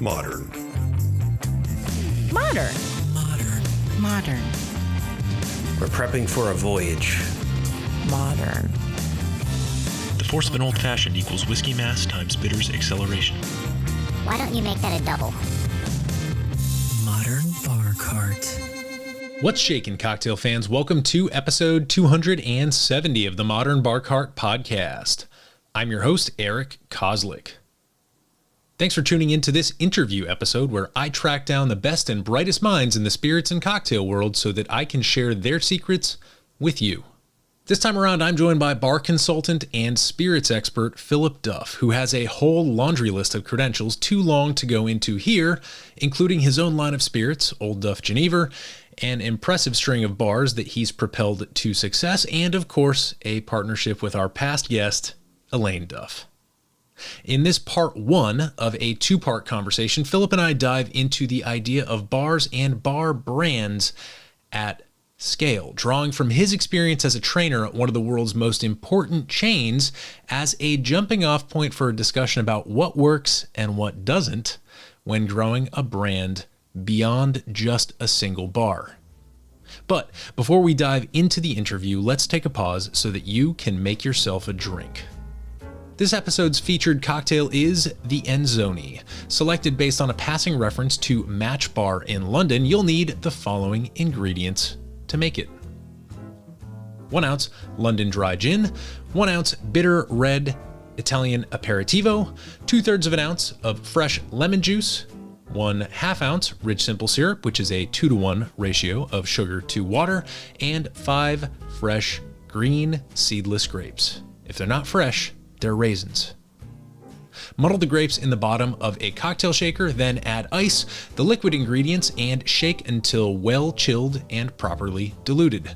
Modern. Modern. Modern. Modern. We're prepping for a voyage. Modern. The force of an old-fashioned equals whiskey mass times bitters acceleration. Why don't you make that a double? Modern Bar Cart. What's shaking, cocktail fans? Welcome to episode 270 of the Modern Bar Cart podcast. I'm your host, Eric Kozlik. Thanks for tuning in to this interview episode where I track down the best and brightest minds in the spirits and cocktail world so that I can share their secrets with you. This time around, I'm joined by bar consultant and spirits expert Philip Duff, who has a whole laundry list of credentials too long to go into here, including his own line of spirits, Old Duff Geneva, an impressive string of bars that he's propelled to success, and of course, a partnership with our past guest, Elaine Duff. In this part one of a two-part conversation, Philip and I dive into the idea of bars and bar brands at scale, drawing from his experience as a trainer at one of the world's most important chains as a jumping-off point for a discussion about what works and what doesn't when growing a brand beyond just a single bar. But before we dive into the interview, let's take a pause so that you can make yourself a drink. This episode's featured cocktail is the Enzoni. Selected based on a passing reference to Match Bar in London, you'll need the following ingredients to make it. 1 ounce London dry gin, 1 ounce bitter red Italian aperitivo, 2/3 of an ounce of fresh lemon juice, 1/2 ounce rich simple syrup, which is a 2-to-1 ratio of sugar to water, and 5 fresh green seedless grapes. If they're not fresh, they're raisins. Muddle the grapes in the bottom of a cocktail shaker, then add ice, the liquid ingredients, and shake until well chilled and properly diluted.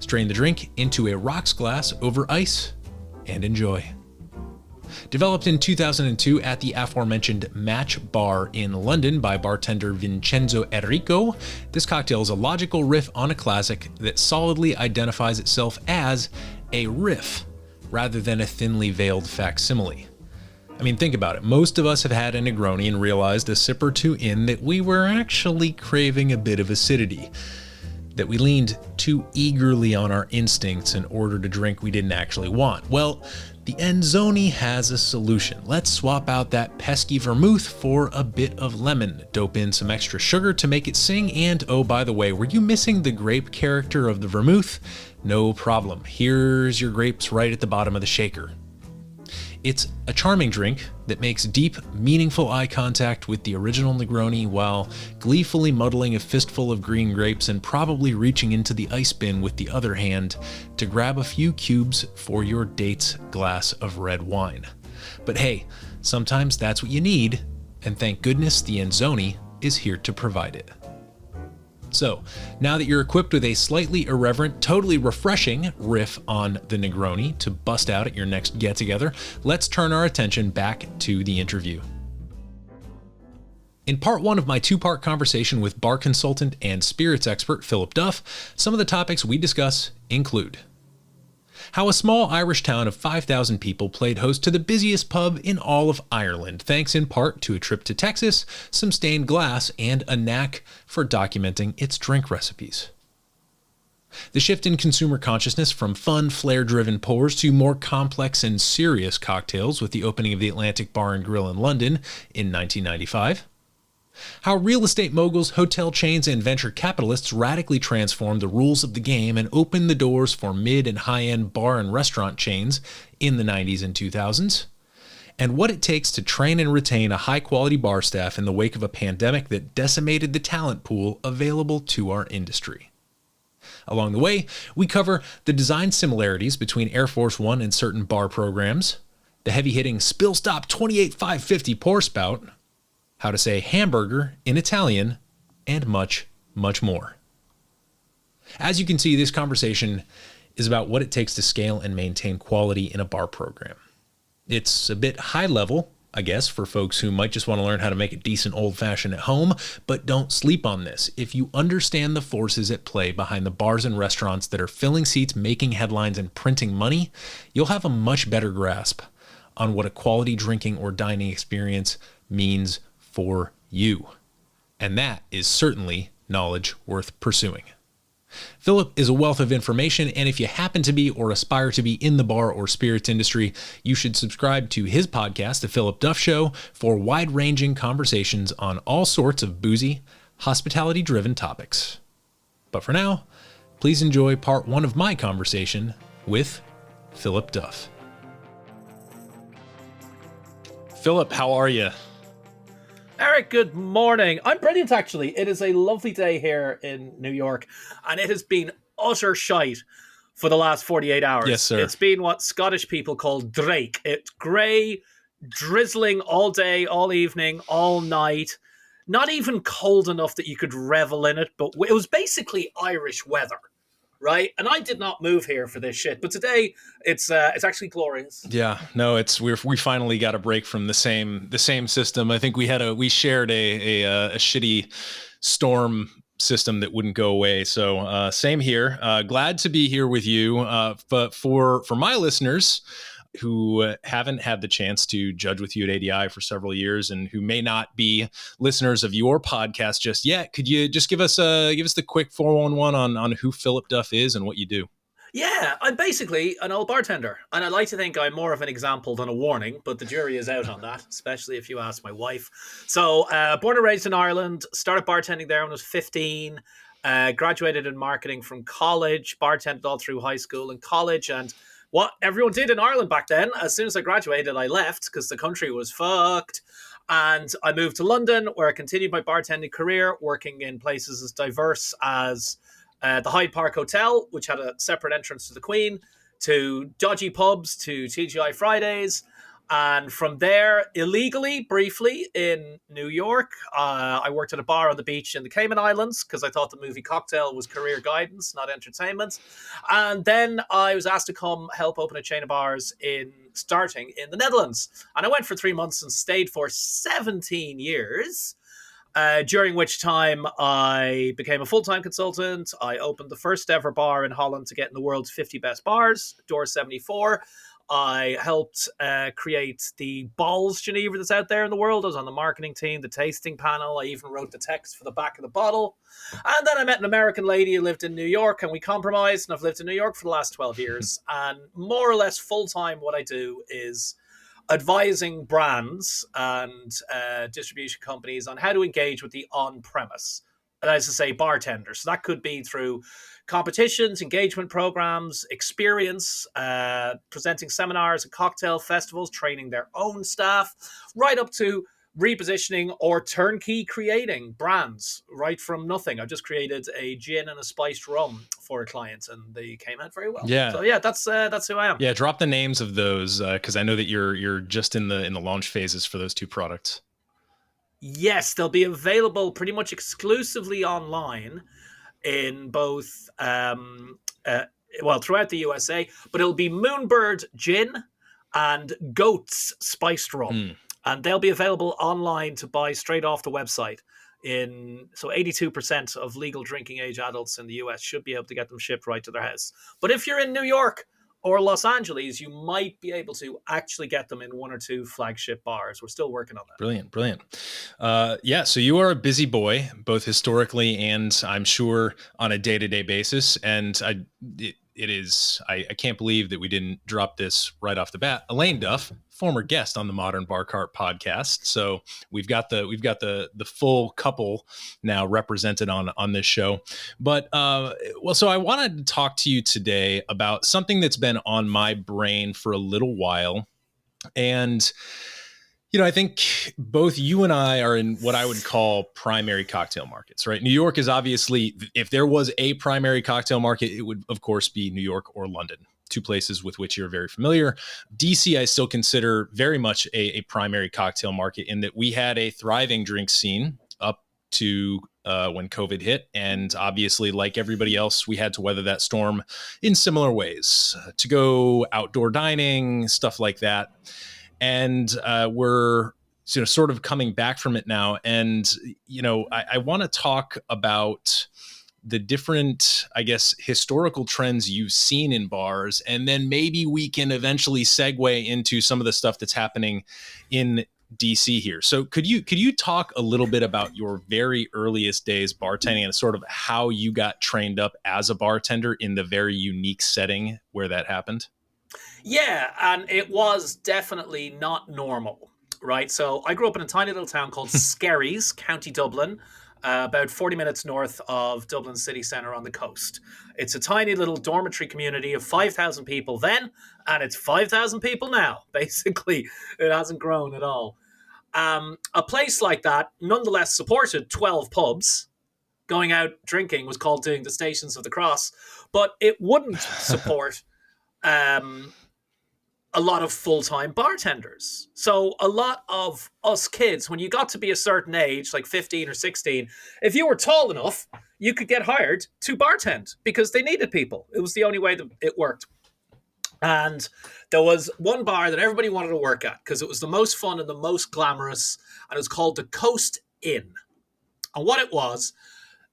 Strain the drink into a rocks glass over ice and enjoy. Developed in 2002 at the aforementioned Match Bar in London by bartender Vincenzo Enrico, this cocktail is a logical riff on a classic that solidly identifies itself as a riff rather than a thinly veiled facsimile. I mean, think about it. Most of us have had a Negroni and realized a sip or two in that we were actually craving a bit of acidity, that we leaned too eagerly on our instincts and ordered a drink we didn't actually want. Well, the Enzoni has a solution. Let's swap out that pesky vermouth for a bit of lemon, dope in some extra sugar to make it sing, and oh, by the way, were you missing the grape character of the vermouth? No problem. Here's your grapes right at the bottom of the shaker. It's a charming drink that makes deep, meaningful eye contact with the original Negroni while gleefully muddling a fistful of green grapes and probably reaching into the ice bin with the other hand to grab a few cubes for your date's glass of red wine. But hey, sometimes that's what you need, and thank goodness the Enzoni is here to provide it. So, now that you're equipped with a slightly irreverent, totally refreshing riff on the Negroni to bust out at your next get-together, let's turn our attention back to the interview. In part one of my two-part conversation with bar consultant and spirits expert Philip Duff, some of the topics we discuss include how a small Irish town of 5,000 people played host to the busiest pub in all of Ireland, thanks in part to a trip to Texas, some stained glass, and a knack for documenting its drink recipes. The shift in consumer consciousness from fun, flair-driven pours to more complex and serious cocktails with the opening of the Atlantic Bar and Grill in London in 1995. How real estate moguls, hotel chains, and venture capitalists radically transformed the rules of the game and opened the doors for mid and high-end bar and restaurant chains in the 90s and 2000s. And what it takes to train and retain a high-quality bar staff in the wake of a pandemic that decimated the talent pool available to our industry. Along the way, we cover the design similarities between Air Force One and certain bar programs, the heavy-hitting Spill Stop 28-550 pour spout, how to say hamburger in Italian, and much, much more. As you can see, this conversation is about what it takes to scale and maintain quality in a bar program. It's a bit high level, I guess, for folks who might just want to learn how to make a decent old-fashioned at home, but don't sleep on this. If you understand the forces at play behind the bars and restaurants that are filling seats, making headlines, and printing money, you'll have a much better grasp on what a quality drinking or dining experience means for you. And that is certainly knowledge worth pursuing. Philip is a wealth of information, and if you happen to be or aspire to be in the bar or spirits industry, you should subscribe to his podcast, The Philip Duff Show, for wide-ranging conversations on all sorts of boozy, hospitality-driven topics. But for now, please enjoy part one of my conversation with Philip Duff. Philip, how are you? Eric, good morning. I'm brilliant, actually. It is a lovely day here in New York, and it has been utter shite for the last 48 hours. Yes, sir. It's been what Scottish people call drake. It's grey, drizzling all day, all evening, all night. Not even cold enough that you could revel in it, but it was basically Irish weather, right? And I did not move here for this shit, but today it's actually glorious. Yeah, no, we finally got a break from the same system. I think we shared a shitty storm system that wouldn't go away. So same here. Glad to be here with you. But for my listeners who haven't had the chance to judge with you at ADI for several years and who may not be listeners of your podcast just yet, could you just give us the quick 411 on who Philip Duff is and what you do? Yeah, I'm basically an old bartender, and I like to think I'm more of an example than a warning, but the jury is out on that, especially if you ask my wife. So, born and raised in Ireland, started bartending there when I was 15, graduated in marketing from college, bartended all through high school and college, and what everyone did in Ireland back then, as soon as I graduated, I left because the country was fucked. And I moved to London, where I continued my bartending career, working in places as diverse as the Hyde Park Hotel, which had a separate entrance to the Queen, to dodgy pubs, to TGI Fridays. And from there, illegally, briefly, in New York, I worked at a bar on the beach in the Cayman Islands because I thought the movie Cocktail was career guidance, not entertainment. And then I was asked to come help open a chain of bars starting in the Netherlands. And I went for 3 months and stayed for 17 years. During which time I became a full-time consultant. I opened the first ever bar in Holland to get in the world's 50 best bars, Door 74. I helped create the Balls Geneva that's out there in the world. I was on the marketing team, the tasting panel. I even wrote the text for the back of the bottle. And then I met an American lady who lived in New York, and we compromised, and I've lived in New York for the last 12 years. And more or less full-time what I do is advising brands and distribution companies on how to engage with the on-premise, as I say, bartenders. So that could be through competitions, engagement programs, experience, presenting seminars and cocktail festivals, training their own staff, right up to repositioning or turnkey creating brands right from nothing. I just created a gin and a spiced rum for a client, and they came out very well. Yeah. So yeah, that's who I am. Yeah, drop the names of those because I know that you're just in the launch phases for those two products. Yes, they'll be available pretty much exclusively online in both, throughout the USA, but it'll be Moonbird Gin and Goat's Spiced Rum. And they'll be available online to buy straight off the website. So 82% of legal drinking age adults in the US should be able to get them shipped right to their house. But if you're in New York or Los Angeles, you might be able to actually get them in one or two flagship bars. We're still working on that. Brilliant. Yeah, so you are a busy boy, both historically and I'm sure on a day-to-day basis. And I can't believe that we didn't drop this right off the bat. Elaine Duff, former guest on the Modern Bar Cart podcast. So we've got the full couple now represented on this show. But so I wanted to talk to you today about something that's been on my brain for a little while. And I think both you and I are in what I would call primary cocktail markets, right? New York is obviously, if there was a primary cocktail market, it would, of course, be New York or London, two places with which you're very familiar. DC, I still consider very much a primary cocktail market in that we had a thriving drink scene up to when COVID hit. And obviously, like everybody else, we had to weather that storm in similar ways, to go outdoor dining, stuff like that. And we're sort of coming back from it now. And, I want to talk about the different, I guess, historical trends you've seen in bars. And then maybe we can eventually segue into some of the stuff that's happening in DC here. So could you talk a little bit about your very earliest days bartending and sort of how you got trained up as a bartender in the very unique setting where that happened? Yeah, and it was definitely not normal, right? So I grew up in a tiny little town called Skerries, County Dublin, about 40 minutes north of Dublin city centre on the coast. It's a tiny little dormitory community of 5,000 people then, and it's 5,000 people now. Basically, it hasn't grown at all. A place like that nonetheless supported 12 pubs. Going out drinking was called doing the Stations of the Cross, but it wouldn't support a lot of full-time bartenders. So a lot of us kids, when you got to be a certain age, like 15 or 16, if you were tall enough, you could get hired to bartend because they needed people. It was the only way that it worked. And there was one bar that everybody wanted to work at because it was the most fun and the most glamorous, and it was called the Coast Inn. And what it was,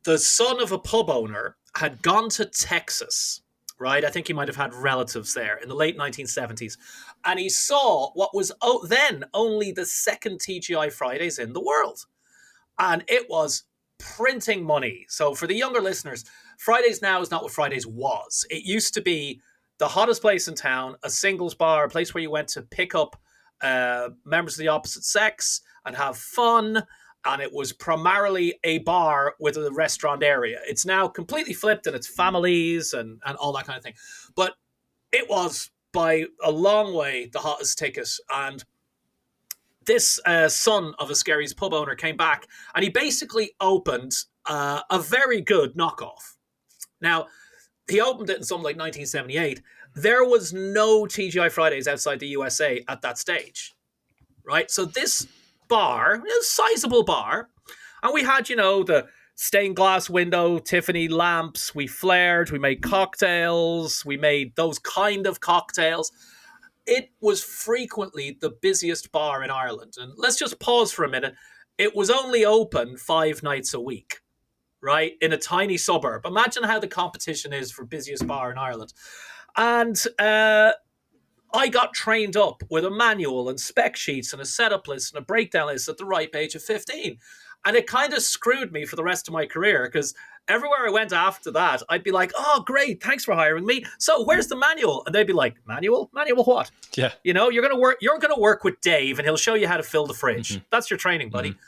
the son of a pub owner had gone to Texas, right? I think he might have had relatives there in the late 1970s. And he saw what was then only the second TGI Fridays in the world. And it was printing money. So for the younger listeners, Fridays now is not what Fridays was. It used to be the hottest place in town, a singles bar, a place where you went to pick up members of the opposite sex and have fun. And it was primarily a bar with a restaurant area. It's now completely flipped and it's families and all that kind of thing. But it was by a long way the hottest ticket. And this son of a Skerries pub owner came back and he basically opened a very good knockoff. Now, he opened it in something like 1978. There was no TGI Fridays outside the USA at that stage, right? So this bar, a sizable bar, and we had, the stained glass window, Tiffany lamps, we flared, we made cocktails, we made those kind of cocktails. It was frequently the busiest bar in Ireland. And let's just pause for a minute. It was only open 5 nights a week, right? In a tiny suburb. Imagine how the competition is for busiest bar in Ireland. And I got trained up with a manual and spec sheets and a setup list and a breakdown list at the ripe age of 15. And it kind of screwed me for the rest of my career because everywhere I went after that, I'd be like, oh, great, thanks for hiring me. So where's the manual? And they'd be like, manual? Manual what? Yeah. You're gonna work with Dave and he'll show you how to fill the fridge. Mm-hmm. That's your training, buddy. Mm-hmm.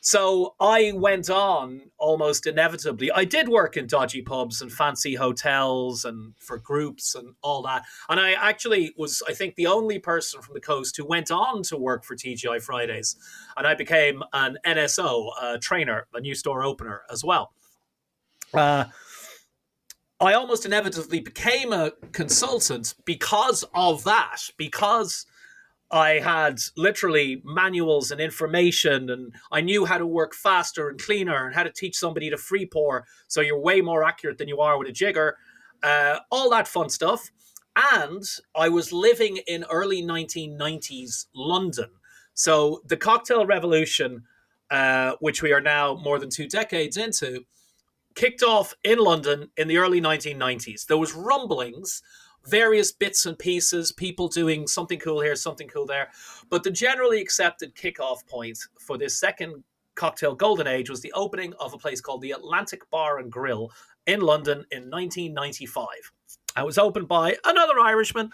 So I went on almost inevitably. I did work in dodgy pubs and fancy hotels and for groups and all that. And I actually was, I think, the only person from the coast who went on to work for TGI Fridays. And I became an NSO, a trainer, a new store opener as well. I almost inevitably became a consultant because of that, because I had literally manuals and information and I knew how to work faster and cleaner and how to teach somebody to free pour so you're way more accurate than you are with a jigger, all that fun stuff. And I was living in early 1990s London. So the cocktail revolution, which we are now more than 2 decades into, kicked off in London in the early 1990s. There was rumblings, various bits and pieces, people doing something cool here, something cool there. But the generally accepted kickoff point for this second cocktail golden age was the opening of a place called the Atlantic Bar and Grill in London in 1995. It was opened by another Irishman,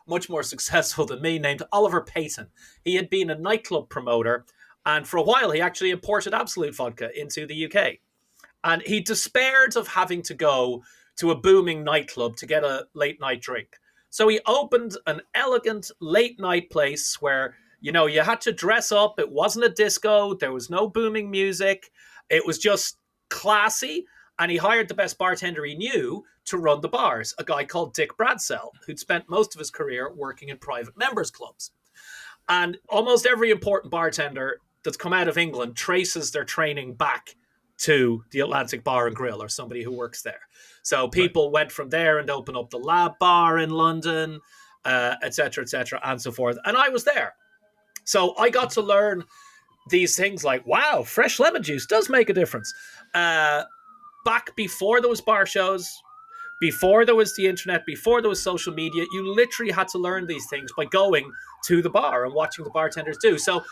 much more successful than me, named Oliver Payton. He had been a nightclub promoter, and for a while he actually imported Absolute vodka into the UK. And he despaired of having to go to a booming nightclub to get a late night drink. So he opened an elegant late night place where, you had to dress up. It wasn't a disco. There was no booming music. It was just classy. And he hired the best bartender he knew to run the bars, a guy called Dick Bradsell, who'd spent most of his career working in private members clubs. And almost every important bartender that's come out of England traces their training back to the Atlantic Bar and Grill or somebody who works there. So people went from there and opened up the Lab Bar in London, et cetera, and so forth. And I was there. So I got to learn these things like, wow, fresh lemon juice does make a difference. Back before there was bar shows, before there was the internet, before there was social media, you literally had to learn these things by going to the bar and watching the bartenders do. So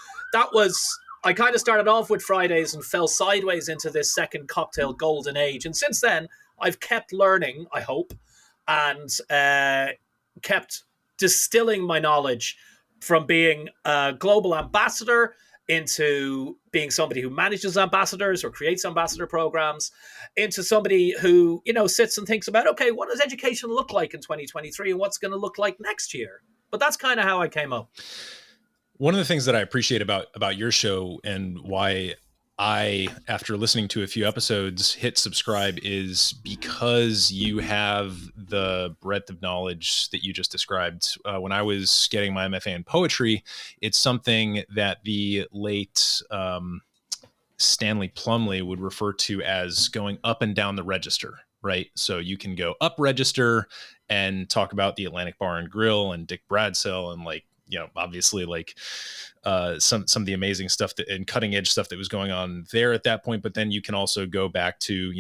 I kind of started off with Fridays and fell sideways into this second cocktail golden age. And since then, I've kept learning, I hope, and kept distilling my knowledge from being a global ambassador into being somebody who manages ambassadors or creates ambassador programs, into somebody who, sits and thinks about, okay, what does education look like in 2023 and what's going to look like next year? But that's kind of how I came up. One of the things that I appreciate about your show and why I, after listening to a few episodes, hit subscribe is because you have the breadth of knowledge that you just described. When I was getting my MFA in poetry, it's something that the late Stanley Plumley would refer to as going up and down the register, right? So you can go up register and talk about the Atlantic Bar and Grill and Dick Bradsell and obviously some of the amazing stuff and cutting edge stuff that was going on there at that point. But then you can also go back to,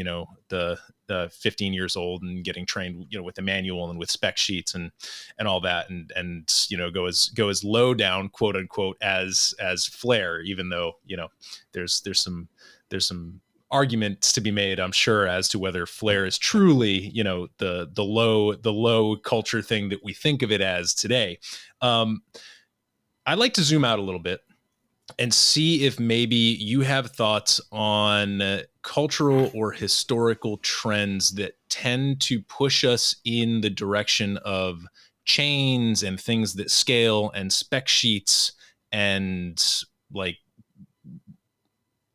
the 15 years old and getting trained, with the manual and with spec sheets and all that. And go as low down, quote unquote, as flair, even though, there's some arguments to be made, I'm sure, as to whether flair is truly, the low culture thing that we think of it as today. I'd like to zoom out a little bit and see if maybe you have thoughts on cultural or historical trends that tend to push us in the direction of chains and things that scale and spec sheets and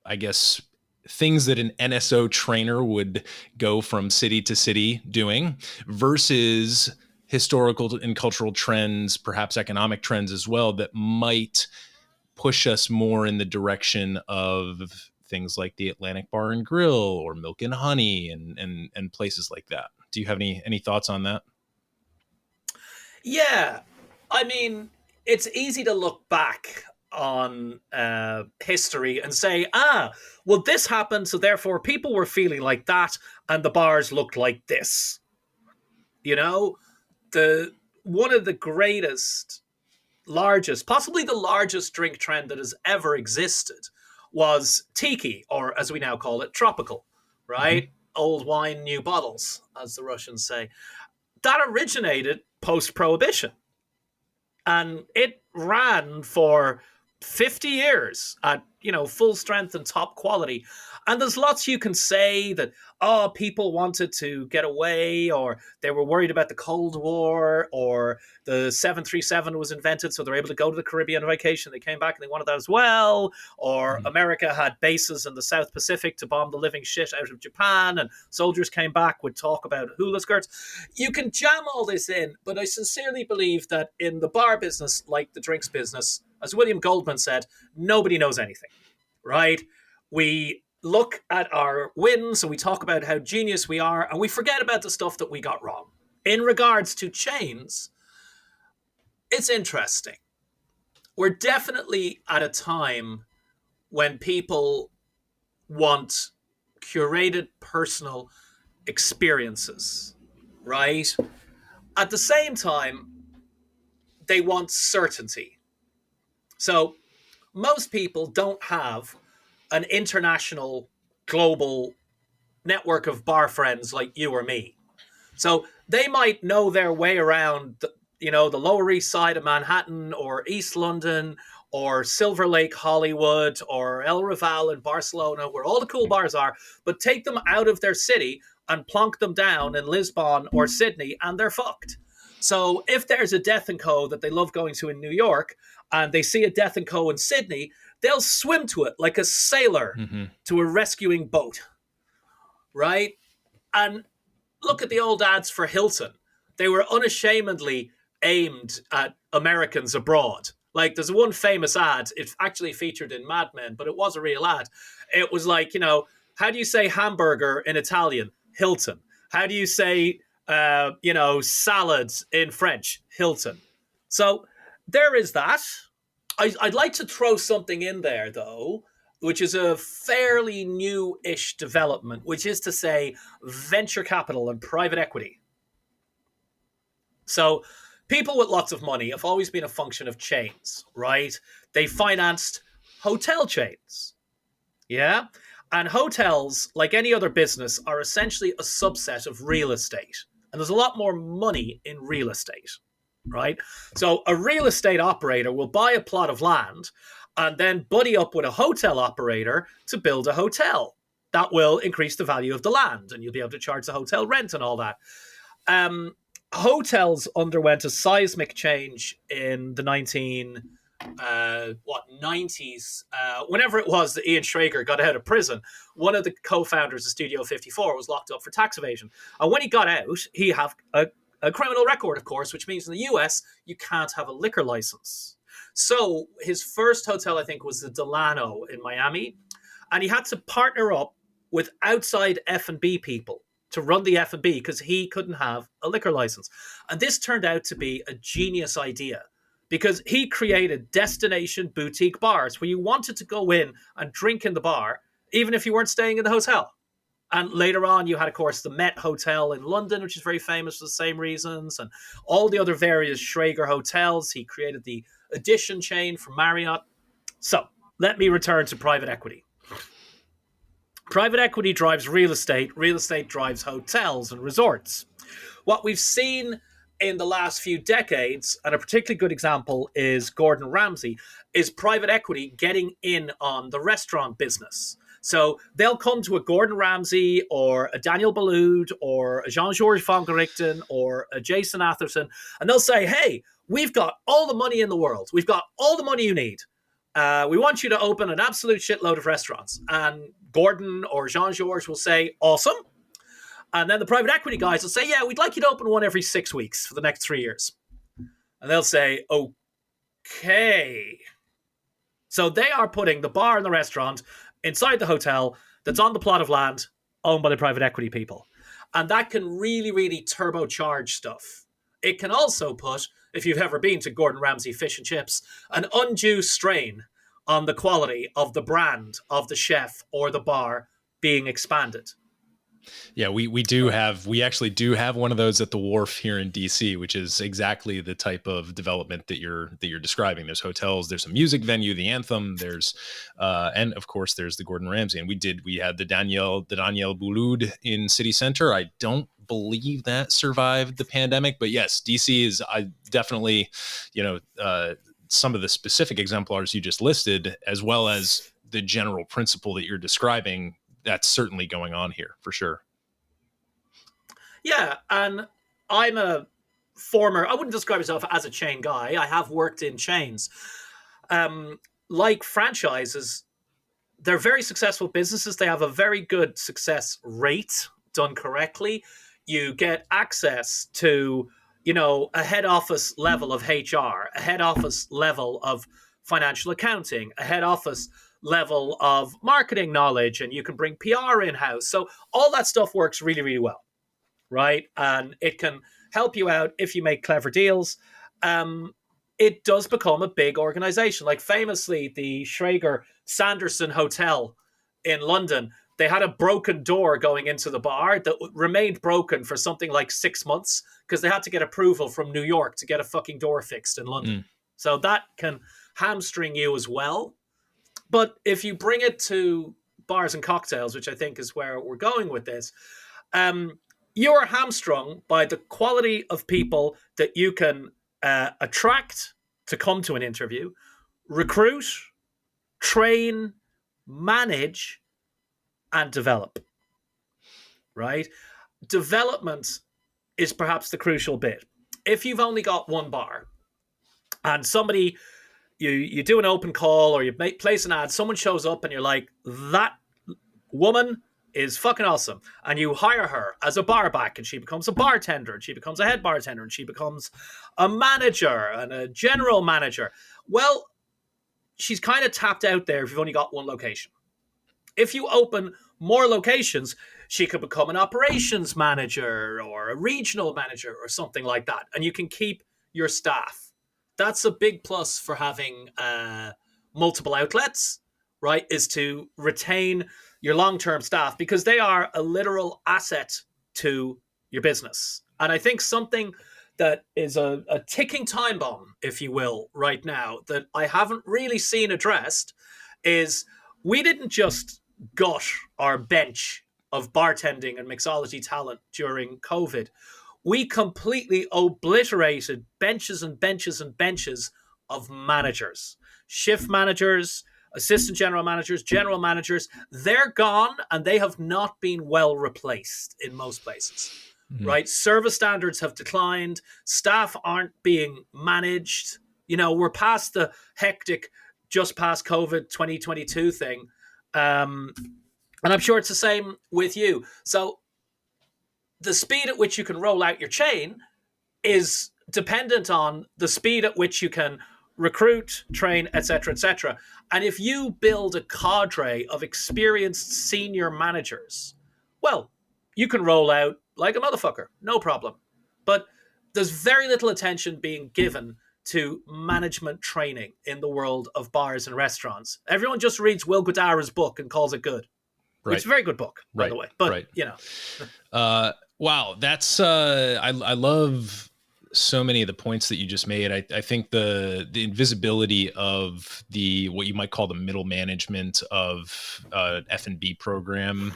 I guess things that an NSO trainer would go from city to city doing versus historical and cultural trends, perhaps economic trends as well, that might push us more in the direction of things like the Atlantic Bar and Grill or Milk and Honey and places like that. Do you have any thoughts on that? Yeah. I mean, it's easy to look back on history and say, well, this happened, so therefore people were feeling like that and the bars looked like this. One of the greatest, largest, possibly the largest drink trend that has ever existed was tiki, or as we now call it, tropical, right? Mm-hmm. Old wine, new bottles, as the Russians say. That originated post-Prohibition. And it ran for 50 years at, full strength and top quality. And there's lots you can say that, people wanted to get away, or they were worried about the Cold War, or the 737 was invented, so they're able to go to the Caribbean on vacation. They came back and they wanted that as well. Or America had bases in the South Pacific to bomb the living shit out of Japan, and soldiers came back with talk about hula skirts. You can jam all this in, but I sincerely believe that in the bar business, like the drinks business, as William Goldman said, nobody knows anything, right? We look at our wins and we talk about how genius we are, and we forget about the stuff that we got wrong. In regards to chains, it's interesting. We're definitely at a time when people want curated personal experiences, right? At the same time, they want certainty. So most people don't have an international, global network of bar friends like you or me. So they might know their way around, the Lower East Side of Manhattan or East London or Silver Lake, Hollywood, or El Raval in Barcelona, where all the cool bars are, but take them out of their city and plonk them down in Lisbon or Sydney, and they're fucked. So if there's a Death & Co. that they love going to in New York, and they see a Death & Co. in Sydney, they'll swim to it like a sailor to a rescuing boat, right? And look at the old ads for Hilton. They were unashamedly aimed at Americans abroad. Like, there's one famous ad. It actually featured in Mad Men, but it was a real ad. It was like, how do you say hamburger in Italian? Hilton. How do you say, salads in French? Hilton. So there is that. I'd like to throw something in there, though, which is a fairly new-ish development, which is to say venture capital and private equity. So people with lots of money have always been a function of chains, right? They financed hotel chains. Yeah. And hotels, like any other business, are essentially a subset of real estate. And there's a lot more money in real estate, right? So a real estate operator will buy a plot of land and then buddy up with a hotel operator to build a hotel. That will increase the value of the land, and you'll be able to charge the hotel rent and all that. Hotels underwent a seismic change in the 90s, whenever it was that Ian Schrager got out of prison. One of the co-founders of Studio 54 was locked up for tax evasion, and when he got out, he had a criminal record, of course, which means in the US you can't have a liquor license. So his first hotel, I think, was the Delano in Miami, and he had to partner up with outside F&B people to run the F&B because he couldn't have a liquor license. And this turned out to be a genius idea, because he created destination boutique bars where you wanted to go in and drink in the bar, even if you weren't staying in the hotel. And later on, you had, of course, the Met Hotel in London, which is very famous for the same reasons, and all the other various Schrager hotels. He created the Edition chain for Marriott. So let me return to private equity. Private equity drives real estate drives hotels and resorts. What we've seen in the last few decades, and a particularly good example is Gordon Ramsay, is private equity getting in on the restaurant business. So they'll come to a Gordon Ramsay or a Daniel Boulud or a Jean-Georges Vongerichten or a Jason Atherton, and they'll say, hey, we've got all the money in the world. We've got all the money you need. We want you to open an absolute shitload of restaurants. And Gordon or Jean-Georges will say, awesome. And then the private equity guys will say, yeah, we'd like you to open one every 6 weeks for the next 3 years. And they'll say, okay. So they are putting the bar and the restaurant inside the hotel that's on the plot of land owned by the private equity people. And that can really, really turbocharge stuff. It can also put, if you've ever been to Gordon Ramsay Fish and Chips, an undue strain on the quality of the brand of the chef or the bar being expanded. Yeah, we actually do have one of those at the Wharf here in DC, which is exactly the type of development that you're describing. There's hotels, there's a music venue, the Anthem, there's and of course there's the Gordon Ramsay. And we had the Daniel Boulud in City Center. I don't believe that survived the pandemic, but yes, DC is definitely, some of the specific exemplars you just listed, as well as the general principle that you're describing. That's certainly going on here for sure. Yeah, and I'm a former, I wouldn't describe myself as a chain guy. I have worked in chains. Like franchises, they're very successful businesses. They have a very good success rate done correctly. You get access to, a head office level of HR, a head office level of financial accounting, a head office level of marketing knowledge, and you can bring PR in-house. So all that stuff works really, really well, right? And it can help you out if you make clever deals. It does become a big organization. Like famously, the Schrager Sanderson Hotel in London, they had a broken door going into the bar that remained broken for something like 6 months because they had to get approval from New York to get a fucking door fixed in London. So that can hamstring you as well. But if you bring it to bars and cocktails, which I think is where we're going with this, you are hamstrung by the quality of people that you can attract to come to an interview, recruit, train, manage, and develop, right? Development is perhaps the crucial bit. If you've only got one bar and somebody... You do an open call or you place an ad, someone shows up and you're like, that woman is fucking awesome. And you hire her as a bar back and she becomes a bartender and she becomes a head bartender and she becomes a manager and a general manager. Well, she's kind of tapped out there if you've only got one location. If you open more locations, she could become an operations manager or a regional manager or something like that. And you can keep your staff. That's a big plus for having multiple outlets, right? Is to retain your long-term staff because they are a literal asset to your business. And I think something that is a ticking time bomb, if you will, right now that I haven't really seen addressed is we didn't just gut our bench of bartending and mixology talent during COVID. We completely obliterated benches and benches and benches of managers, shift managers, assistant general managers. They're gone and they have not been well replaced in most places. Right? Service standards have declined. Staff aren't being managed. We're past the hectic, just past COVID 2022 thing. And I'm sure it's the same with you. So the speed at which you can roll out your chain is dependent on the speed at which you can recruit, train, etc., etc. And if you build a cadre of experienced senior managers, well, you can roll out like a motherfucker, no problem. But there's very little attention being given to management training in the world of bars and restaurants. Everyone just reads Will Guidara's book and calls it good. Right. It's a very good book, by the way. But, Wow, that's I love so many of the points that you just made. I think the invisibility of what you might call the middle management of F&B program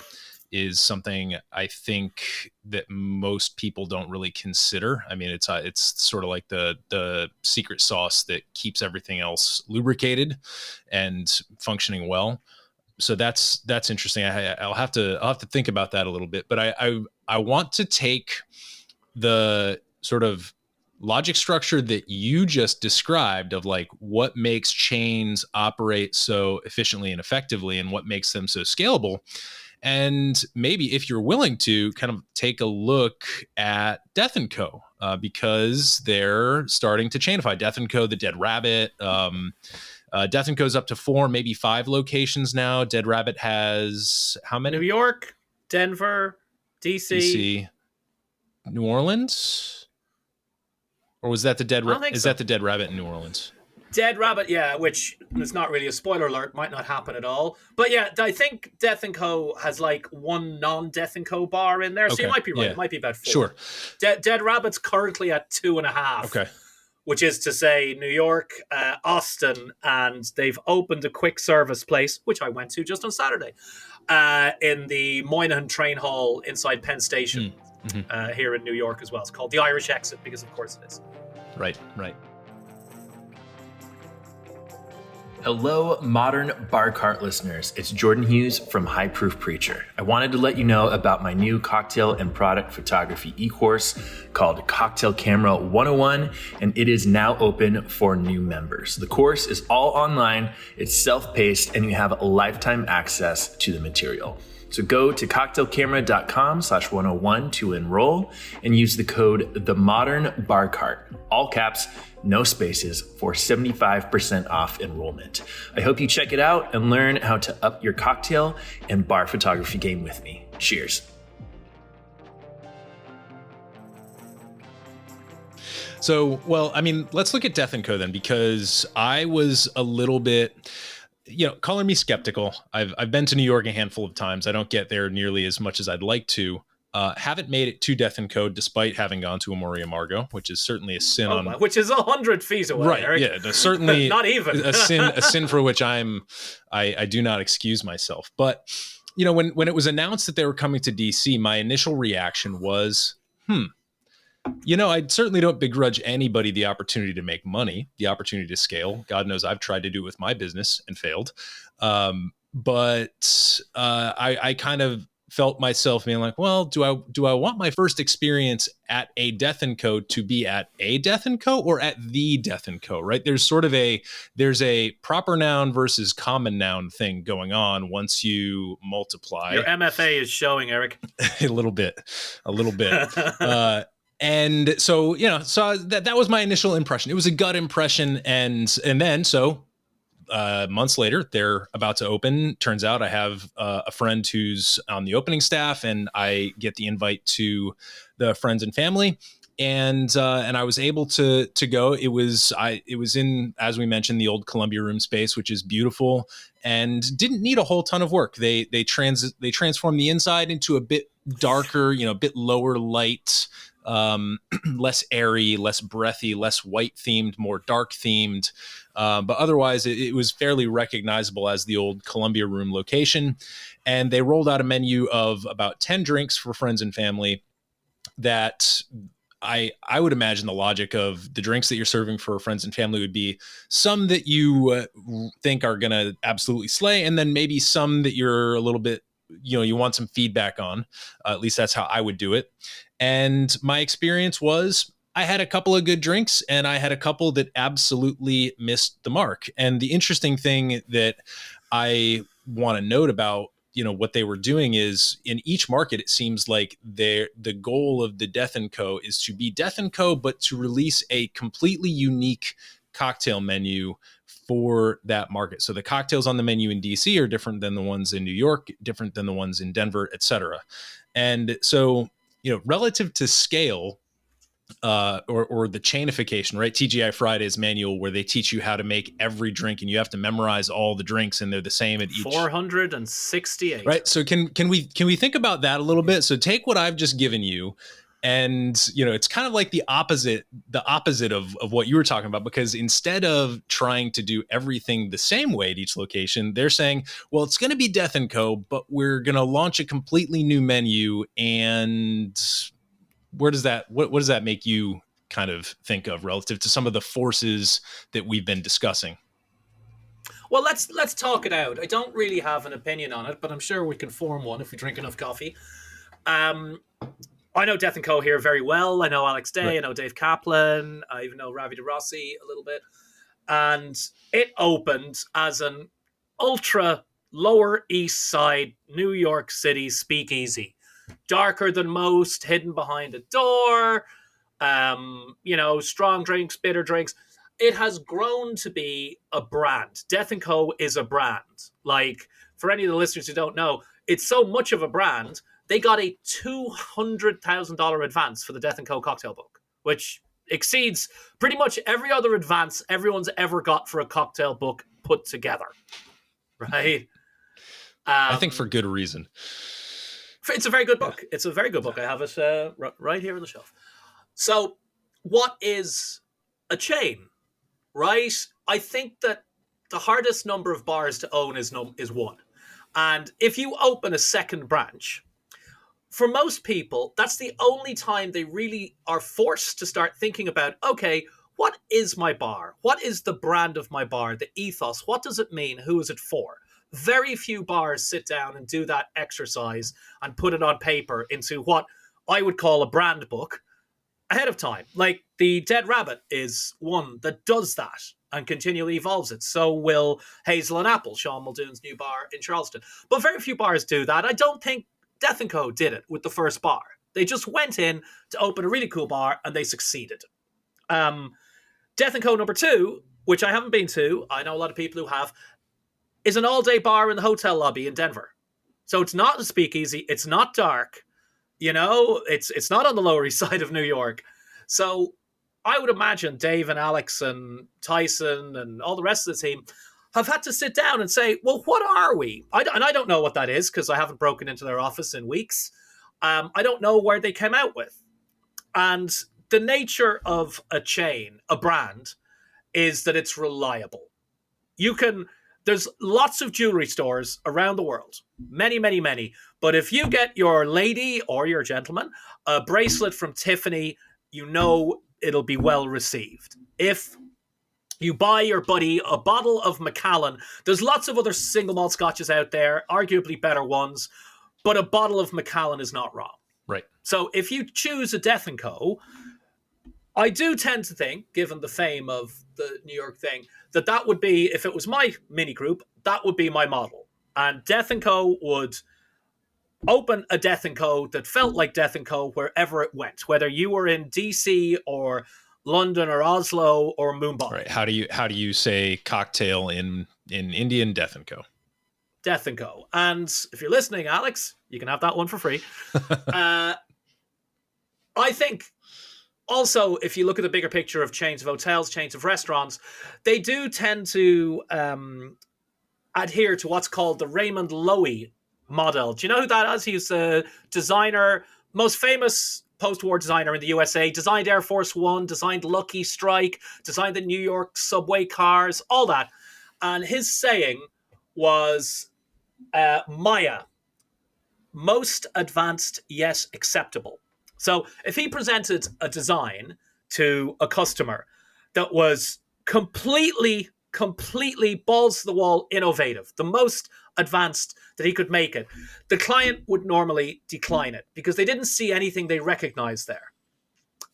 is something I think that most people don't really consider. I mean, it's sort of like the secret sauce that keeps everything else lubricated and functioning well. So that's interesting. I'll have to think about that a little bit, but I want to take the sort of logic structure that you just described of like what makes chains operate so efficiently and effectively and what makes them so scalable. And maybe if you're willing to kind of take a look at Death & Co. Because they're starting to chainify Death & Co., the Dead Rabbit. Death & Co.'s up to 4, maybe 5 locations now. Dead Rabbit has how many? New York, Denver, DC. New Orleans? Or was that the Dead Rabbit? Is that the Dead Rabbit in New Orleans? Dead Rabbit, yeah, which is not really a spoiler alert, might not happen at all. But yeah, I think Death & Co. has like one non-Death & Co. bar in there, so you might be right. Yeah. It might be about 4. Sure. Dead Rabbit's currently at 2.5. Okay. Which is to say New York, Austin, and they've opened a quick service place, which I went to just on Saturday, in the Moynihan Train Hall inside Penn Station here in New York as well. It's called the Irish Exit because, of course, it is. Right. Hello, modern bar cart listeners. It's Jordan Hughes from High Proof Preacher. I wanted to let you know about my new cocktail and product photography e-course called Cocktail Camera 101, and it is now open for new members. The course is all online, it's self-paced, and you have lifetime access to the material. So go to cocktailcamera.com/101 to enroll and use the code TheModernBarCart, all caps, no spaces, for 75% off enrollment. I hope you check it out and learn how to up your cocktail and bar photography game with me. Cheers. So, well, I mean, let's look at Death & Co. then, because I was a little bit, calling me skeptical. I've been to New York a handful of times. I don't get there nearly as much as I'd like to. Haven't made it to Death & Co. despite having gone to Amoria Margot, which is certainly a sin which is 100 feet away, right? Eric. Yeah, certainly not even a sin for which I do not excuse myself. But when it was announced that they were coming to DC, my initial reaction was, I certainly don't begrudge anybody the opportunity to make money, the opportunity to scale. God knows I've tried to do it with my business and failed. But I kind of felt myself being like, well, do I want my first experience at a Death & Co. to be at a Death & Co. or at the Death & Co., right? There's sort of there's a proper noun versus common noun thing going on once you multiply. Your MFA is showing, Eric. a little bit. And so, so that was my initial impression. It was a gut impression. And then, months later, they're about to open. Turns out I have a friend who's on the opening staff, and I get the invite to the friends and family. And I was able to go. It was in, as we mentioned, the old Columbia Room space, which is beautiful and didn't need a whole ton of work. They transformed the inside into a bit darker, a bit lower light less airy, less breathy, less white themed, more dark themed. But otherwise, it was fairly recognizable as the old Columbia Room location. And they rolled out a menu of about 10 drinks for friends and family that I would imagine the logic of the drinks that you're serving for friends and family would be some that you think are going to absolutely slay, and then maybe some that you're a little bit, you want some feedback on. At least that's how I would do it. And my experience was I had a couple of good drinks and I had a couple that absolutely missed the mark. And the interesting thing that I want to note about what they were doing is in each market, it seems like the goal of the Death & Co. is to be Death & Co., but to release a completely unique cocktail menu for that market. So the cocktails on the menu in DC are different than the ones in New York, different than the ones in Denver, etc. And so, relative to scale, or the chainification, right? TGI Fridays manual where they teach you how to make every drink and you have to memorize all the drinks and they're the same at each 468. Right. So can we think about that a little bit? So take what I've just given you, and it's kind of like the opposite of what you were talking about, because instead of trying to do everything the same way at each location, they're saying, well, it's going to be Death & Co., but we're going to launch a completely new menu. And what does that make you kind of think of relative to some of the forces that we've been discussing? Well, let's talk it out. I don't really have an opinion on it, but I'm sure we can form one if we drink enough coffee. I know Death & Co. here very well. I know Alex Day. Right. I know Dave Kaplan. I even know Ravi DeRossi a little bit. And it opened as an ultra Lower East Side New York City speakeasy. Darker than most, hidden behind a door, strong drinks, bitter drinks. It has grown to be a brand. Death & Co. is a brand. Like, for any of the listeners who don't know, it's so much of a brand, they got a $200,000 advance for the Death & Co. cocktail book, which exceeds pretty much every other advance everyone's ever got for a cocktail book put together. Right? I think for good reason. It's a very good book. It's a very good book. I have it right here on the shelf. So what is a chain, right? I think that the hardest number of bars to own is one. And if you open a second branch, for most people, that's the only time they really are forced to start thinking about, okay, what is my bar? What is the brand of my bar? The ethos? What does it mean? Who is it for? Very few bars sit down and do that exercise and put it on paper into what I would call a brand book ahead of time. Like the Dead Rabbit is one that does that and continually evolves it. So will Hazel and Apple, Sean Muldoon's new bar in Charleston. But very few bars do that. I don't think Death & Co. did it with the first bar. They just went in to open a really cool bar and they succeeded. Death & Co. number 2, which I haven't been to, I know a lot of people who have, is an all-day bar in the hotel lobby in Denver. So it's not a speakeasy. It's not dark. It's not on the Lower East Side of New York. So I would imagine Dave and Alex and Tyson and all the rest of the team have had to sit down and say, well, what are we? I don't know what that is because I haven't broken into their office in weeks. I don't know where they came out with. And the nature of a chain, a brand, is that it's reliable. There's lots of jewelry stores around the world. Many, many, many. But if you get your lady or your gentleman a bracelet from Tiffany, it'll be well received. If you buy your buddy a bottle of Macallan, there's lots of other single malt scotches out there, arguably better ones, but a bottle of Macallan is not wrong. Right. So if you choose a Death & Co., I do tend to think, given the fame of the New York thing, that would be, if it was my mini group, that would be my model. And Death & Co. would open a Death & Co. that felt like Death & Co. wherever it went, whether you were in DC or London or Oslo or Mumbai. Right. How do you say cocktail in Indian? Death & Co. Death & Co. And if you're listening, Alex, you can have that one for free. I think also, if you look at the bigger picture of chains of hotels, chains of restaurants, they do tend to adhere to what's called the Raymond Loewy model. Do you know who that is? He's a designer, most famous post-war designer in the USA, designed Air Force One, designed Lucky Strike, designed the New York subway cars, all that. And his saying was Maya, most advanced, yes, acceptable. So if he presented a design to a customer that was completely balls to the wall innovative, the most advanced that he could make it, the client would normally decline it because they didn't see anything they recognized there.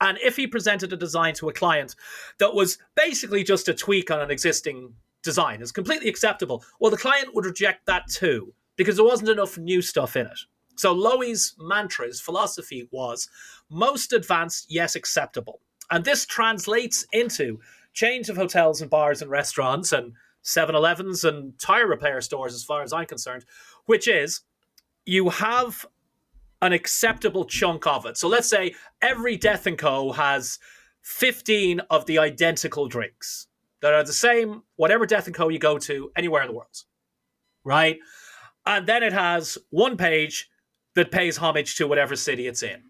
And if he presented a design to a client that was basically just a tweak on an existing design, is completely acceptable, well, the client would reject that too because there wasn't enough new stuff in it. So Loewy's mantra, his philosophy was most advanced, yes, acceptable. And this translates into chains of hotels and bars and restaurants and 7-Elevens and tire repair stores, as far as I'm concerned, which is you have an acceptable chunk of it. So let's say every Death & Co. has 15 of the identical drinks that are the same, whatever Death & Co. you go to anywhere in the world, right? And then it has one page that pays homage to whatever city it's in.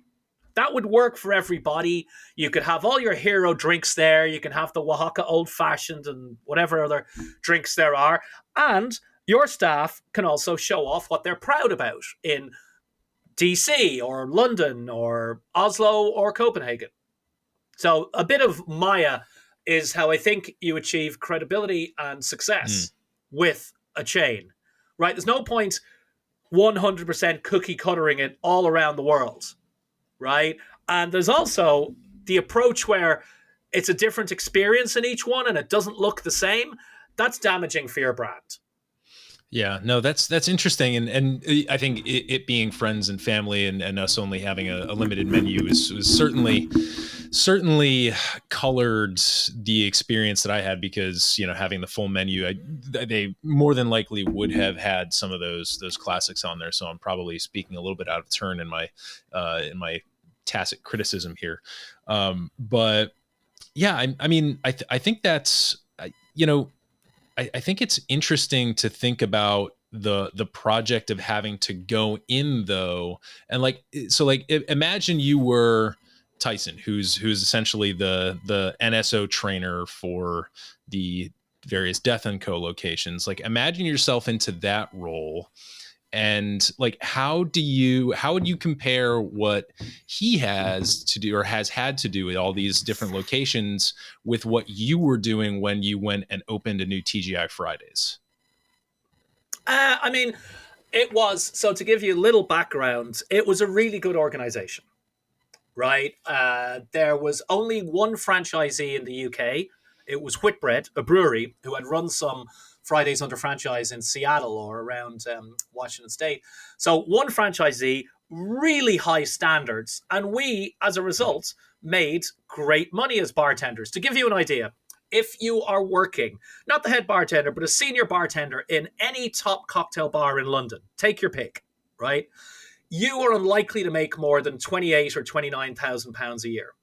That would work for everybody. You could have all your hero drinks there. You can have the Oaxaca Old Fashioned and whatever other drinks there are. And your staff can also show off what they're proud about in DC or London or Oslo or Copenhagen. So a bit of Maya is how I think you achieve credibility and success with a chain, right? There's no point 100% cookie cuttering it all around the world. Right. And there's also the approach where it's a different experience in each one and it doesn't look the same. That's damaging for your brand. Yeah, no, that's interesting. And I think it being friends and family and us only having a limited menu is certainly colored the experience that I had because, having the full menu, they more than likely would have had some of those classics on there. So I'm probably speaking a little bit out of turn in my tacit criticism here. But yeah, I think that's, I think it's interesting to think about the project of having to go in though. And imagine you were Tyson, who's essentially the NSO trainer for the various Death & Co. locations. Like, imagine yourself into that role. And how would you compare what he has to do or has had to do with all these different locations with what you were doing when you went and opened a new TGI Fridays? It was, so to give you a little background, it was a really good organization, right? There was only one franchisee in the UK. It was Whitbread, a brewery who had run some Fridays under franchise in Seattle or around Washington State. So one franchisee, really high standards, and we, as a result, made great money as bartenders. To give you an idea, if you are working, not the head bartender, but a senior bartender in any top cocktail bar in London, take your pick, right? You are unlikely to make more than £28,000 or £29,000 a year,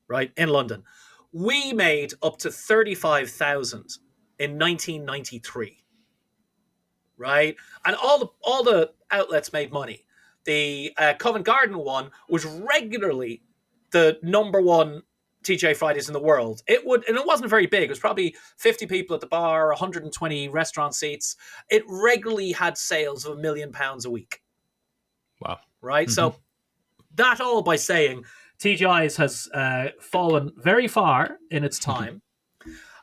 right, in London. We made up to £35,000 in 1993, right? And all the outlets made money. The Covent Garden one was regularly the number one TGI Fridays in the world. And it wasn't very big. It was probably 50 people at the bar, 120 restaurant seats. It regularly had sales of £1 million a week. Wow. Right? Mm-hmm. So that all by saying TGI's has fallen very far in its time.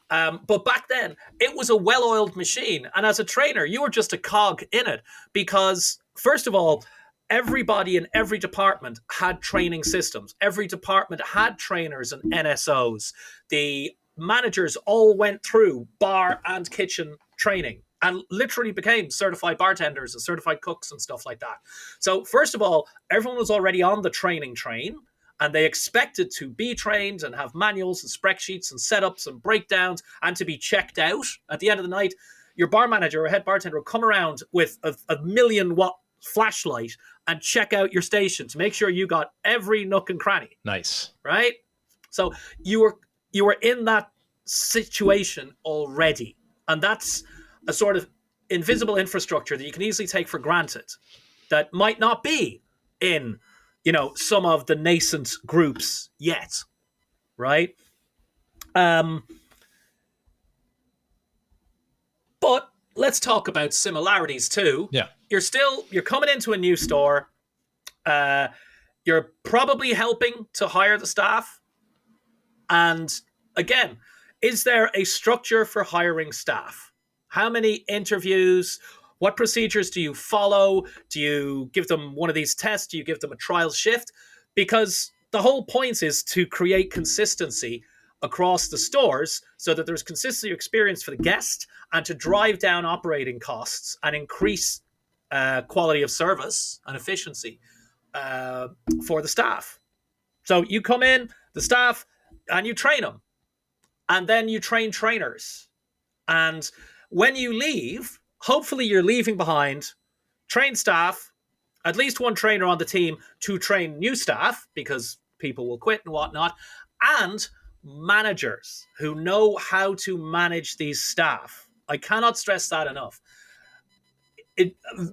But back then, it was a well-oiled machine. And as a trainer, you were just a cog in it because, first of all, everybody in every department had training systems. Every department had trainers and NSOs. The managers all went through bar and kitchen training and literally became certified bartenders and certified cooks and stuff like that. So first of all, everyone was already on the training train and they expected to be trained and have manuals and spreadsheets and setups and breakdowns and to be checked out. At the end of the night, your bar manager or head bartender will come around with a 1,000,000-watt flashlight and check out your station to make sure you got every nook and cranny. Nice. Right? So you were in that situation already. And that's a sort of invisible infrastructure that you can easily take for granted that might not be in some of the nascent groups yet, right? But let's talk about similarities too. Yeah. You're coming into a new store. You're probably helping to hire the staff. And again, is there a structure for hiring staff? How many interviews? What procedures do you follow? Do you give them one of these tests? Do you give them a trial shift? Because the whole point is to create consistency across the stores so that there's consistency of experience for the guest and to drive down operating costs and increase quality of service and efficiency for the staff. So you come in, the staff, and you train them. And then you train trainers. And when you leave, hopefully you're leaving behind trained staff, at least one trainer on the team to train new staff, because people will quit and whatnot, and managers who know how to manage these staff. I cannot stress that enough.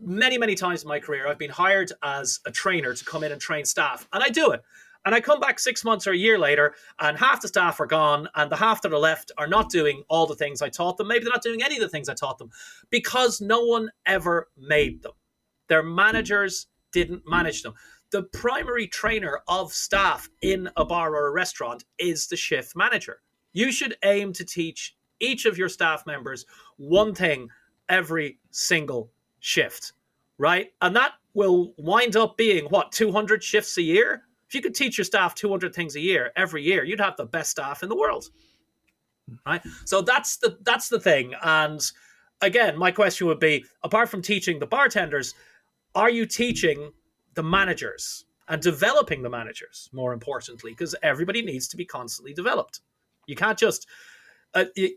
Many times in my career, I've been hired as a trainer to come in and train staff, and I do it. And I come back 6 months or a year later, and half the staff are gone, and the half that are left are not doing all the things I taught them. Maybe they're not doing any of the things I taught them because no one ever made them. Their managers didn't manage them. The primary trainer of staff in a bar or a restaurant is the shift manager. You should aim to teach each of your staff members one thing every single shift, right? And that will wind up being, 200 shifts a year? If you could teach your staff 200 things a year, every year, you'd have the best staff in the world, right? So that's the thing. And again, my question would be, apart from teaching the bartenders, are you teaching the managers and developing the managers, more importantly? Because everybody needs to be constantly developed. You can't just...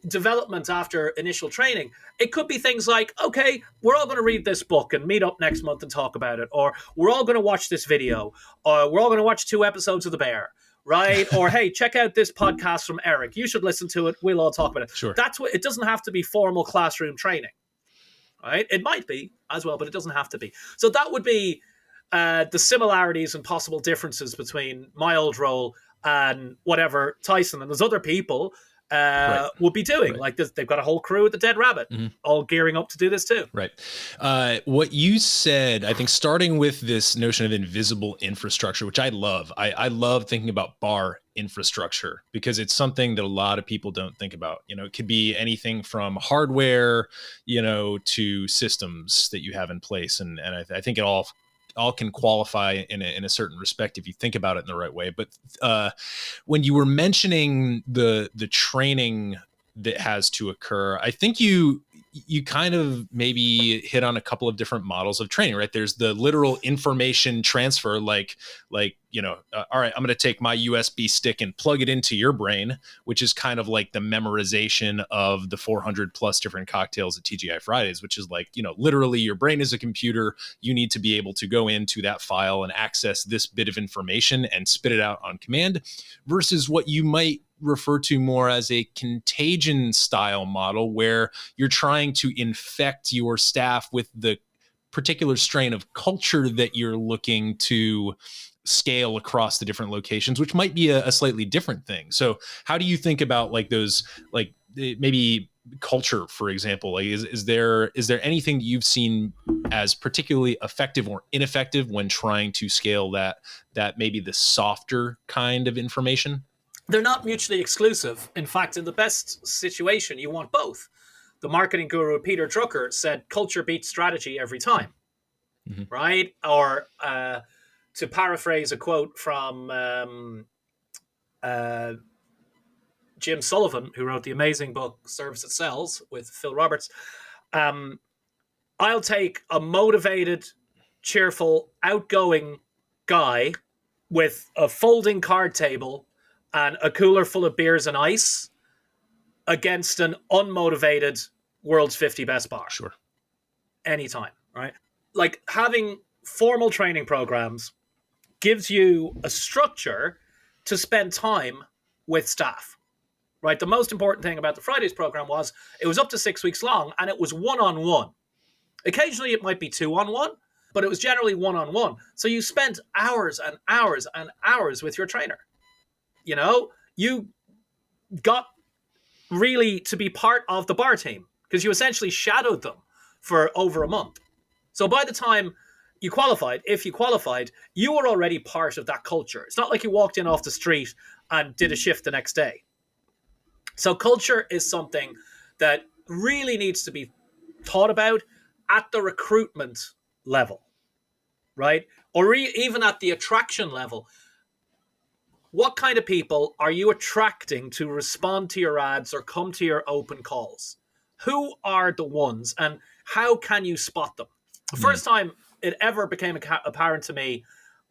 development after initial training. It could be things like, okay, we're all going to read this book and meet up next month and talk about it, or we're all going to watch this video, or we're all going to watch 2 episodes of The Bear, right? Or hey, check out this podcast from Eric. You should listen to it. We'll all talk about it. Sure. That's what. It doesn't have to be formal classroom training, right? It might be as well, but it doesn't have to be. So that would be the similarities and possible differences between my old role and whatever Tyson and those other people would be doing. Right. Like this, they've got a whole crew at the Dead Rabbit, all gearing up to do this too. Right. What you said, I think, starting with this notion of invisible infrastructure, which I love. I love thinking about bar infrastructure because it's something that a lot of people don't think about. It could be anything from hardware, to systems that you have in place, and I think it all can qualify in a certain respect if you think about it in the right way. But when you were mentioning the training that has to occur, I think you kind of maybe hit on a couple of different models of training, right? There's the literal information transfer, like all right, I'm going to take my USB stick and plug it into your brain, which is kind of like the memorization of the 400 plus different cocktails at TGI Fridays, which is like, literally your brain is a computer. You need to be able to go into that file and access this bit of information and spit it out on command, versus what you might refer to more as a contagion style model, where you're trying to infect your staff with the particular strain of culture that you're looking to scale across the different locations, which might be a slightly different thing. So how do you think about like those, like maybe culture, for example? Like is there anything that you've seen as particularly effective or ineffective when trying to scale that maybe the softer kind of information? They're not mutually exclusive. In fact, in the best situation, you want both. The marketing guru Peter Drucker said, culture beats strategy every time, right? Or to paraphrase a quote from Jim Sullivan, who wrote the amazing book Service That Sells with Phil Roberts, I'll take a motivated, cheerful, outgoing guy with a folding card table and a cooler full of beers and ice against an unmotivated world's 50 best bar. Sure. Anytime, right? Like having formal training programs gives you a structure to spend time with staff, right? The most important thing about the Fridays program was it was up to 6 weeks long and it was one-on-one. Occasionally it might be 2-on-1, but it was generally one-on-one. So you spent hours and hours and hours with your trainer. You know, you got really to be part of the bar team because you essentially shadowed them for over a month. So by the time you qualified, if you qualified, you were already part of that culture. It's not like you walked in off the street and did a shift the next day. So culture is something that really needs to be thought about at the recruitment level, right? Or even at the attraction level. What kind of people are you attracting to respond to your ads or come to your open calls? Who are the ones and how can you spot them? The first time it ever became apparent to me,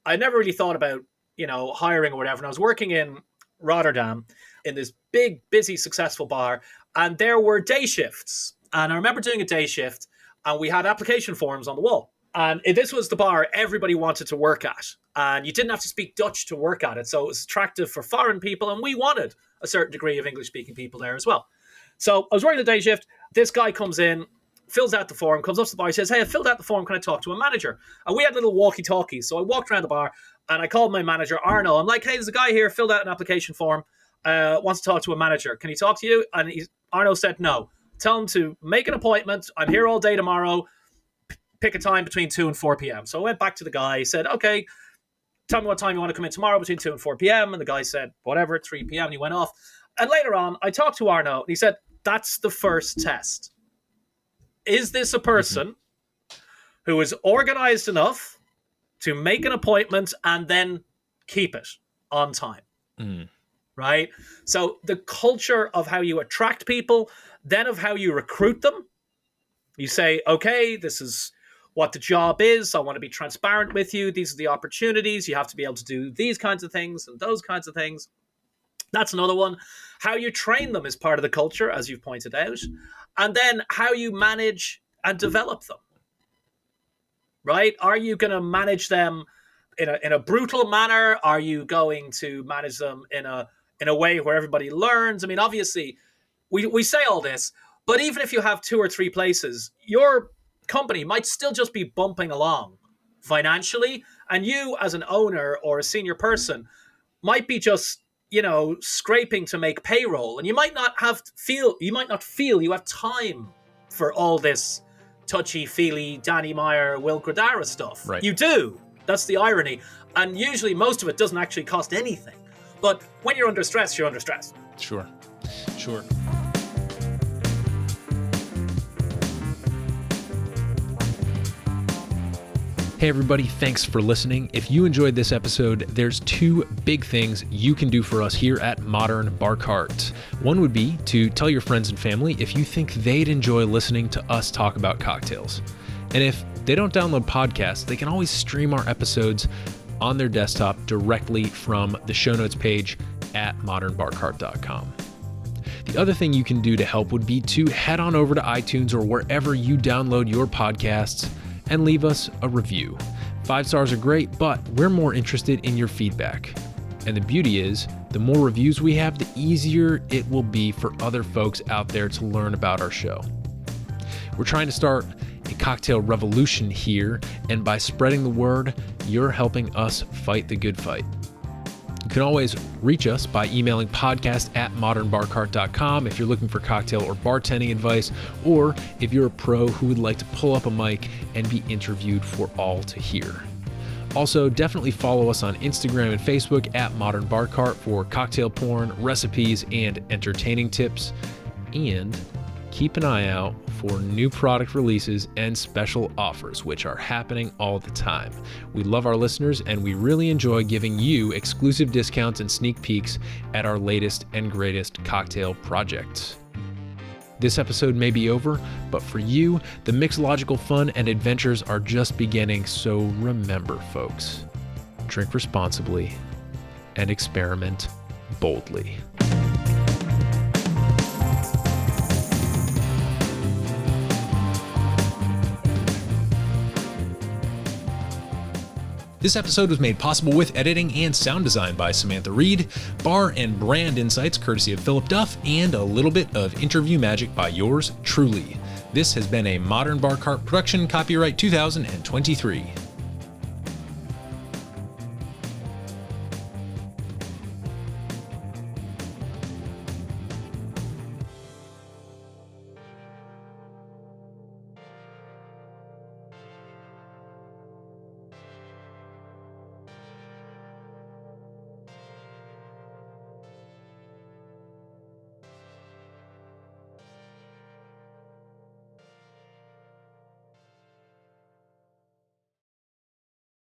I never really thought about, hiring or whatever. And I was working in Rotterdam in this big, busy, successful bar, and there were day shifts. And I remember doing a day shift, and we had application forms on the wall. And this was the bar everybody wanted to work at. And you didn't have to speak Dutch to work at it. So it was attractive for foreign people. And we wanted a certain degree of English-speaking people there as well. So I was working the day shift. This guy comes in, fills out the form, comes up to the bar, he says, "Hey, I filled out the form. Can I talk to a manager?" And we had little walkie-talkies. So I walked around the bar and I called my manager, Arno. I'm like, "Hey, there's a guy here, filled out an application form, wants to talk to a manager. Can he talk to you?" And Arno said, "No. Tell him to make an appointment. I'm here all day tomorrow. Pick a time between 2 and 4 p.m. So I went back to the guy, said, "Okay, tell me what time you want to come in tomorrow between 2 and 4 p.m. And the guy said, "Whatever, 3 p.m. And he went off. And later on, I talked to Arno and he said, "That's the first test. Is this a person who is organized enough to make an appointment and then keep it on time?" Right? So the culture of how you attract people, then of how you recruit them. You say, "Okay, this is what the job is. I want to be transparent with you. These are the opportunities. You have to be able to do these kinds of things and those kinds of things." That's another one. How you train them is part of the culture, as you've pointed out. And then how you manage and develop them. Right? Are you going to manage them in a brutal manner? Are you going to manage them in a way where everybody learns? I mean, obviously, we say all this, but even if you have 2 or 3 places, your company might still just be bumping along financially, and you as an owner or a senior person might be just scraping to make payroll, and you might not feel you have time for all this touchy-feely Danny Meyer, Will Gradara stuff. Right. You do. That's the irony. And usually most of it doesn't actually cost anything. But when you're under stress, you're under stress. Sure. Hey everybody, thanks for listening. If you enjoyed this episode, there's 2 big things you can do for us here at Modern Bar Cart. One would be to tell your friends and family if you think they'd enjoy listening to us talk about cocktails. And if they don't download podcasts, they can always stream our episodes on their desktop directly from the show notes page at modernbarcart.com. The other thing you can do to help would be to head on over to iTunes or wherever you download your podcasts and leave us a review. 5 stars are great, but we're more interested in your feedback. And the beauty is, the more reviews we have, the easier it will be for other folks out there to learn about our show. We're trying to start a cocktail revolution here, and by spreading the word, you're helping us fight the good fight. You can always reach us by emailing podcast@modernbarcart.com if you're looking for cocktail or bartending advice, or if you're a pro who would like to pull up a mic and be interviewed for all to hear. Also, definitely follow us on Instagram and Facebook at Modern Bar Cart for cocktail porn, recipes, and entertaining tips. And keep an eye out for new product releases and special offers, which are happening all the time. We love our listeners, and we really enjoy giving you exclusive discounts and sneak peeks at our latest and greatest cocktail projects. This episode may be over, but for you, the mixological fun and adventures are just beginning, so remember, folks, drink responsibly and experiment boldly. This episode was made possible with editing and sound design by Samantha Reed, bar and brand insights courtesy of Philip Duff, and a little bit of interview magic by yours truly. This has been a Modern Bar Cart production, copyright 2023.